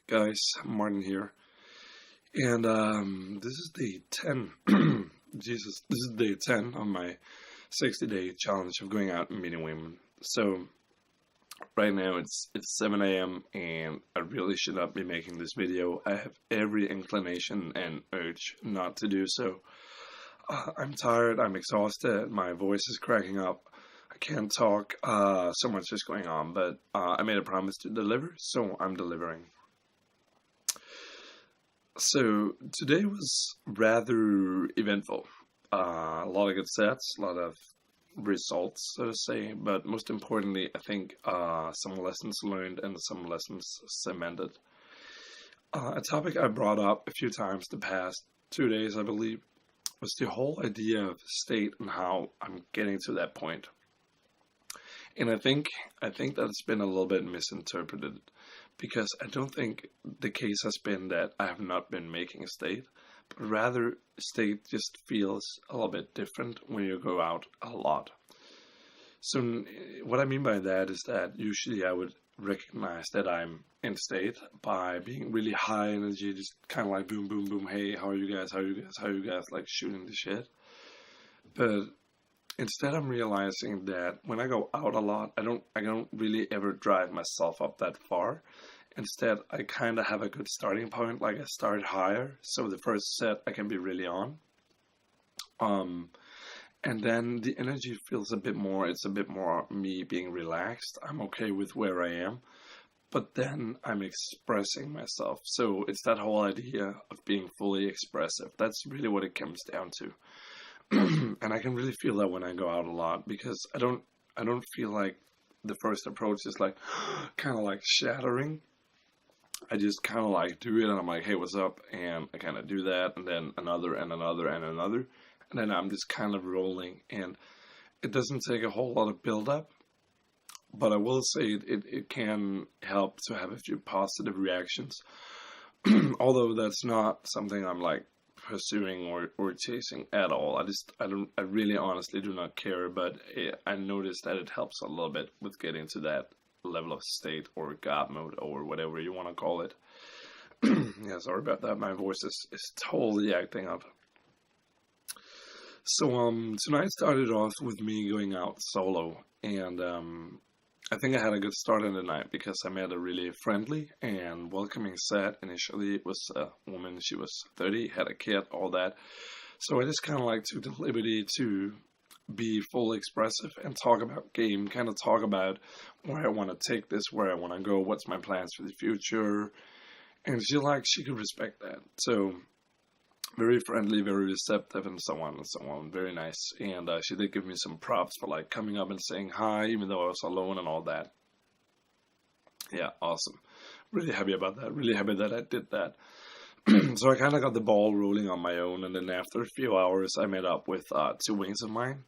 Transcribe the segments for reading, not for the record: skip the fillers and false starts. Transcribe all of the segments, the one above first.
guys? Martin here, and this is day 10. Jesus, this is day 10 on my 60-day challenge of going out and meeting women. So right now it's 7 a.m. and I really should not be making this video. I have every inclination and urge not to do so. I'm tired. I'm exhausted. My voice is cracking up. I can't talk. So much is going on, but I made a promise to deliver, so I'm delivering. So today was rather eventful. A lot of good sets, a lot of results, so to say, but most importantly, I think some lessons learned and some lessons cemented. A topic I brought up a few times the past 2 days, I believe, was the whole idea of state and how I'm getting to that point. And I think that it's been a little bit misinterpreted, because I don't think the case has been that I have not been making a state, but rather state just feels a little bit different when you go out a lot. So what I mean by that is that usually I would recognize that I'm in state by being really high energy, just kind of like boom, boom, boom, hey, how are you guys, like shooting the shit. But instead, I'm realizing that when I go out a lot, I don't really ever drive myself up that far. Instead, I kind of have a good starting point. Like I start higher, so the first set I can be really on. And then the energy feels a bit more. It's a bit more me being relaxed. I'm okay with where I am, but then I'm expressing myself. So it's that whole idea of being fully expressive. That's really what it comes down to. And I can really feel that when I go out a lot, because I don't feel like the first approach is like kind of like shattering. I just kind of like do it, and I'm like, hey, what's up? And I kind of do that, and then another and another and another, and then I'm just kind of rolling. And it doesn't take a whole lot of build up, but I will say it can help to have a few positive reactions. Although that's not something I'm like pursuing or chasing at all. I really honestly do not care, but I noticed that it helps a little bit with getting to that level of state or God mode or whatever you want to call it. Yeah, sorry about that. My voice is totally acting up. So tonight started off with me going out solo, and I think I had a good start in the night because I met a really friendly and welcoming set. Initially, it was a woman. She was 30, had a kid, all that. So I just kind of like took the liberty to be fully expressive and talk about game, kind of talk about where I want to take this, where I want to go, what's my plans for the future. And she could respect that. So very friendly, very receptive, and so on and so on. Very nice. And she did give me some props for like coming up and saying hi, even though I was alone and all that. Yeah, awesome. Really happy about that. Really happy that I did that. So I kind of got the ball rolling on my own, and then after a few hours, I met up with 2 wings of mine.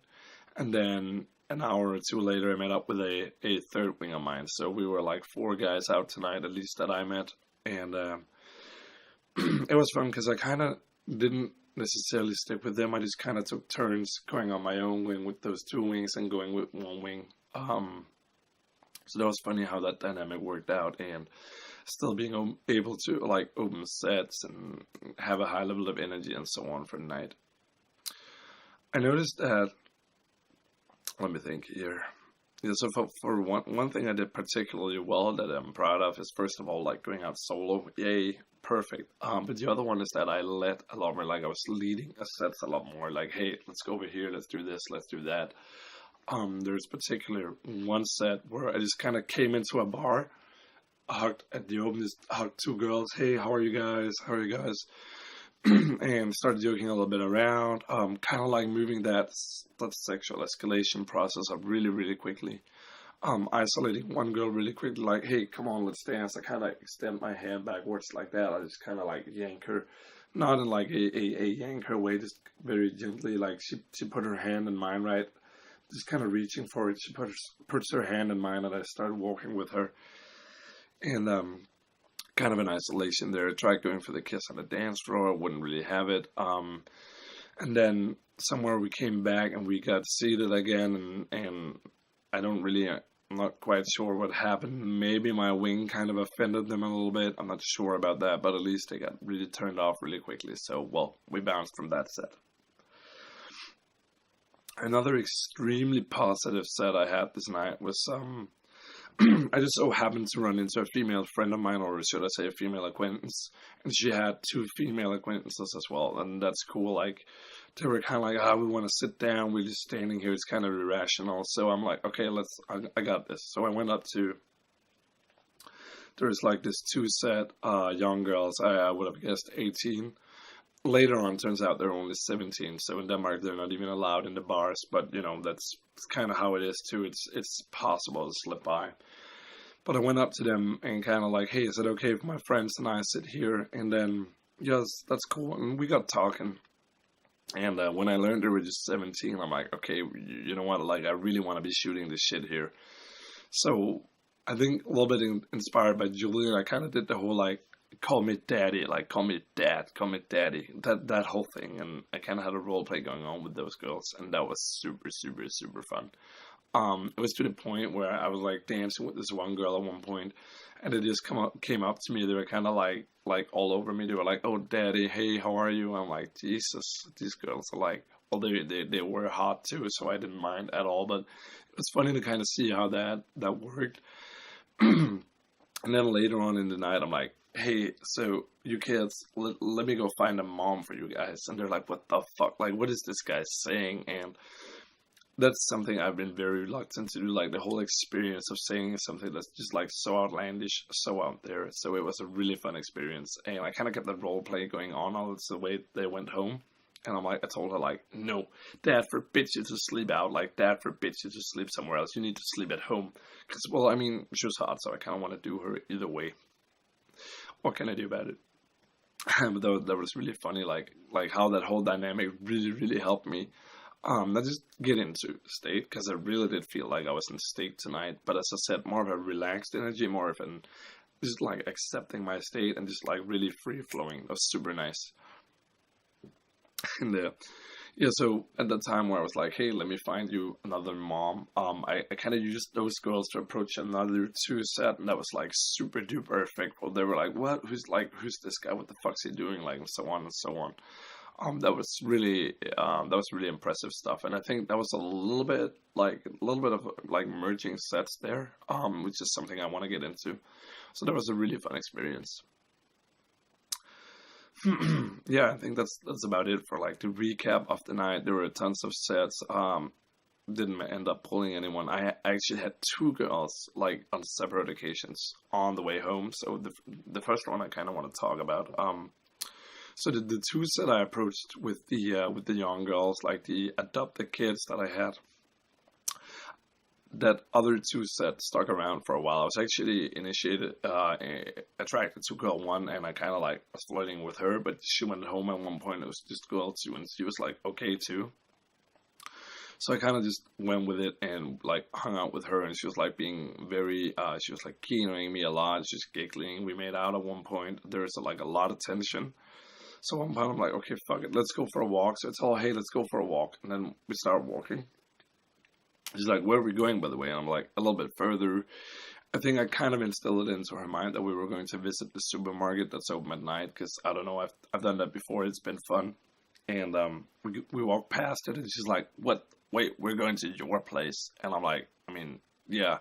And then an hour or 2 later, I met up with a third wing of mine. So we were like 4 guys out tonight, at least that I met. And it was fun because I kind of didn't necessarily stick with them. I just kind of took turns going on my own wing with those 2 wings and going with 1 wing. So that was funny how that dynamic worked out, and still being able to like open sets and have a high level of energy and so on for the night. I noticed that, let me think here. Yeah, so for one thing I did particularly well that I'm proud of is, first of all, like going out solo. Yay, perfect. But the other one is that I led a lot more, like I was leading a sets a lot more. Like, hey, let's go over here, let's do this, let's do that. There's particular one set where I just kind of came into a bar, hugged at the open, just hugged 2 girls. Hey, how are you guys? And started joking a little bit around, kind of like moving that sexual escalation process up really, really quickly. Isolating one girl really quickly, like, hey, come on, let's dance. I kind of extend my hand backwards like that. I just kind of like yank her, not in like a yank her way, just very gently. Like she put her hand in mine, right? Just kind of reaching for it. She puts her hand in mine, and I started walking with her. And kind of in isolation there. I tried going for the kiss on the dance floor. I wouldn't really have it. And then somewhere we came back and we got seated again, and I don't really I'm not quite sure what happened. Maybe my wing kind of offended them a little bit. I'm not sure about that, but at least they got really turned off really quickly. So, well, we bounced from that set. Another extremely positive set I had this night was I just so happened to run into a female friend of mine, or should I say a female acquaintance, and she had two female acquaintances as well, and that's cool. Like, they were kind of like, we want to sit down, we're just standing here, it's kind of irrational. So I'm like, okay, I got this. So I went up to, there's like this two set young girls, I would have guessed 18. Later on, turns out they're only 17, so in Denmark they're not even allowed in the bars, but you know, that's kind of how it is too. It's possible to slip by. But I went up to them and kind of like, hey, is it okay if my friends and I sit here? And then, yes, that's cool. And we got talking. And when I learned they were just 17, I'm like, okay, you know what? Like, I really want to be shooting this shit here. So I think a little bit inspired by Julian, I kind of did the whole like, call me daddy, like call me dad, call me daddy, that whole thing. And I kind of had a role play going on with those girls, and that was super, super, super fun. It was to the point where I was like dancing with this one girl at one point, and it just came up to me. They were kind of like all over me. They were like, "Oh, daddy, hey, how are you?" I'm like, Jesus, these girls are like, well, they were hot too, so I didn't mind at all. But it was funny to kind of see how that worked. And then later on in the night, I'm like, hey, so you kids, let me go find a mom for you guys. And they're like, what the fuck? Like, what is this guy saying? And that's something I've been very reluctant to do, like the whole experience of saying something that's just like so outlandish, so out there. So it was a really fun experience, and I kind of kept that role play going on all the way they went home. And I told her like, no, Dad forbids you to sleep out. Like, Dad forbids you to sleep somewhere else. You need to sleep at home. Because, well, I mean, she was hot, so I kind of want to do her either way. What can I do about it? But that was really funny, like how that whole dynamic really, really helped me. Not just get into state, because I really did feel like I was in state tonight. But as I said, more of a relaxed energy, more of an just like accepting my state and just like really free flowing. That was super nice. And yeah, so at the time where I was like, hey, let me find you another mom, I kind of used those girls to approach another two set, and that was like super duper effective. They were like, what? Who's this guy? What the fuck's he doing? Like, and so on and so on. That was really impressive stuff, and I think that was a little bit of like merging sets there, which is something I want to get into. So that was a really fun experience. Yeah, I think that's about it for like the recap of the night. There were tons of sets. Didn't end up pulling anyone. I actually had two girls like on separate occasions on the way home. So the first one I kind of want to talk about. So the two set I approached with the young girls, like the adopted kids that I had. That other two set stuck around for a while. I was actually attracted to girl one, and I kind of like was flirting with her, but she went home at one point. It was just girl two, and she was like okay too. So I kind of just went with it and like hung out with her, and she was like being very, she was like keying me a lot. She's giggling. We made out at one point. There's like a lot of tension. So at one point I'm like, okay, fuck it, let's go for a walk. So I tell her, hey, let's go for a walk, and then we start walking. She's like, where are we going, by the way? And I'm like, a little bit further. I think I kind of instilled it into her mind that we were going to visit the supermarket that's open at night, because I don't know, I've done that before. It's been fun. And we walked past it, and she's like, what? Wait, we're going to your place? And I'm like, I mean, yeah.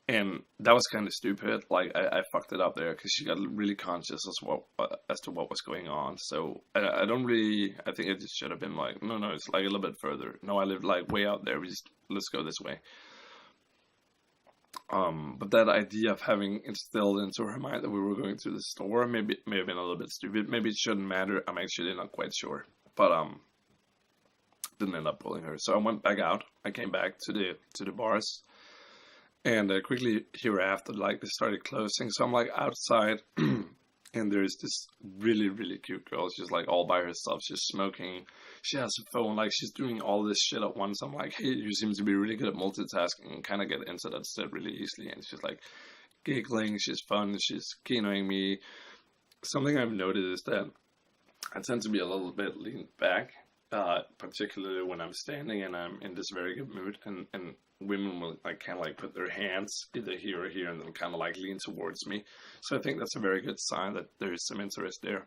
And that was kind of stupid. Like, I fucked it up there, because she got really conscious as to what was going on. So I don't really, I think it just should have been like, no, it's like a little bit further. No, I live like way out there. Let's go this way. But that idea of having instilled into her mind that we were going to the store may have been a little bit stupid. Maybe it shouldn't matter. I'm actually not quite sure. But didn't end up pulling her. So I went back out. I came back to the bars. And quickly hereafter, like, they started closing. So I'm like outside, and there's this really, really cute girl. She's like all by herself. She's smoking. She has a phone. Like, she's doing all this shit at once. I'm like, hey, you seem to be really good at multitasking, and kind of get into that set really easily. And she's like giggling. She's fun. She's keying me. Something I've noticed is that I tend to be a little bit leaned back. particularly when I'm standing and I'm in this very good mood, and women will like kind of like put their hands either here or here, and then kind of like lean towards me. So I think that's a very good sign that there is some interest there.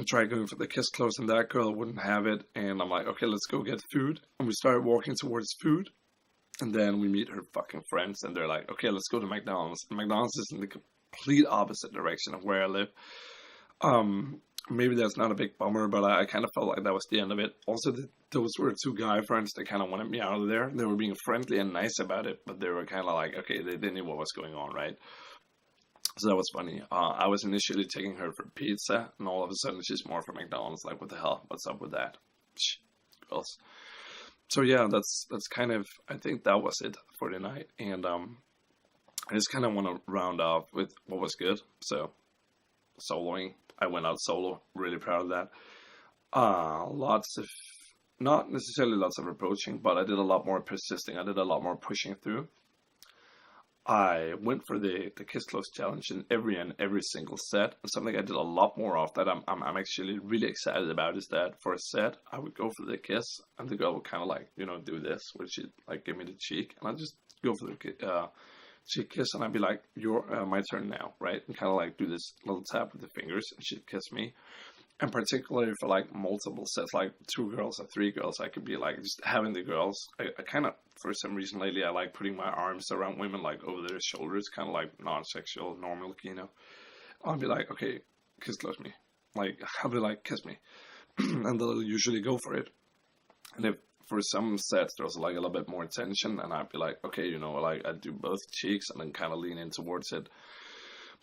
Tried going for the kiss close, and that girl wouldn't have it, and I'm like, okay, let's go get food, and we started walking towards food. And then we meet her fucking friends, and they're like, okay, let's go to McDonald's. And McDonald's is in the complete opposite direction of where I live. Maybe that's not a big bummer, but I kind of felt like that was the end of it. Also, those were two guy friends that kind of wanted me out of there. They were being friendly and nice about it, but they were kind of like, okay, they knew what was going on, right? So that was funny. I was initially taking her for pizza, and all of a sudden she's more for McDonald's. Like, what the hell? What's up with that? Girls. So yeah, that's kind of, I think that was it for the night. And I just kind of want to round off with what was good. So soloing, I went out solo, really proud of that. Lots of, not necessarily lots of approaching, but I did a lot more persisting. I did a lot more pushing through. I went for the kiss close challenge in every single set. And something I did a lot more of that I'm actually really excited about is that for a set I would go for the kiss, and the girl would kind of like, you know, do this, where she'd like give me the cheek, and I'd just go for the she'd kiss, and I'd be like, "Your my turn now," right? And kind of like do this little tap with the fingers, and she'd kiss me. And particularly for like multiple sets, like 2 girls or 3 girls, I could be like just having the girls. I kind of, for some reason lately, I like putting my arms around women like over their shoulders, kind of like non-sexual, normal, you know. I'll be like, okay, kiss close me. Like, I'll be like, kiss me. And they'll usually go for it. And if for some sets there's like a little bit more tension, and I'd be like, okay, you know, like I'd do both cheeks and then kind of lean in towards it.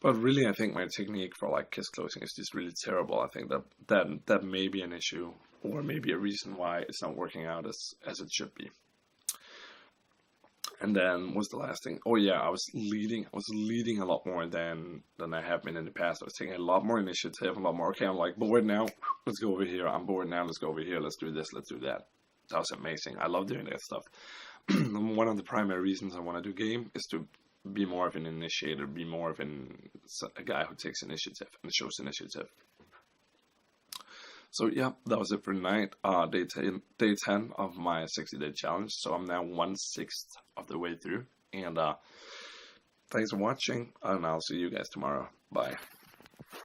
But really, I think my technique for like kiss closing is just really terrible. I think that may be an issue, or maybe a reason why it's not working out as it should be. And then what's the last thing? Oh yeah, I was leading a lot more than I have been in the past. I was taking a lot more initiative, a lot more. Okay, I'm like bored now. Let's go over here. I'm bored now. Let's go over here. Let's do this. Let's do that. That was amazing. I love doing that stuff. One of the primary reasons I want to do game is to be more of an initiator, be more of a guy who takes initiative and shows initiative. So yeah, that was it for tonight. Day 10 of my 60-day challenge. So I'm now 1/6 of the way through. And thanks for watching, and I'll see you guys tomorrow. Bye.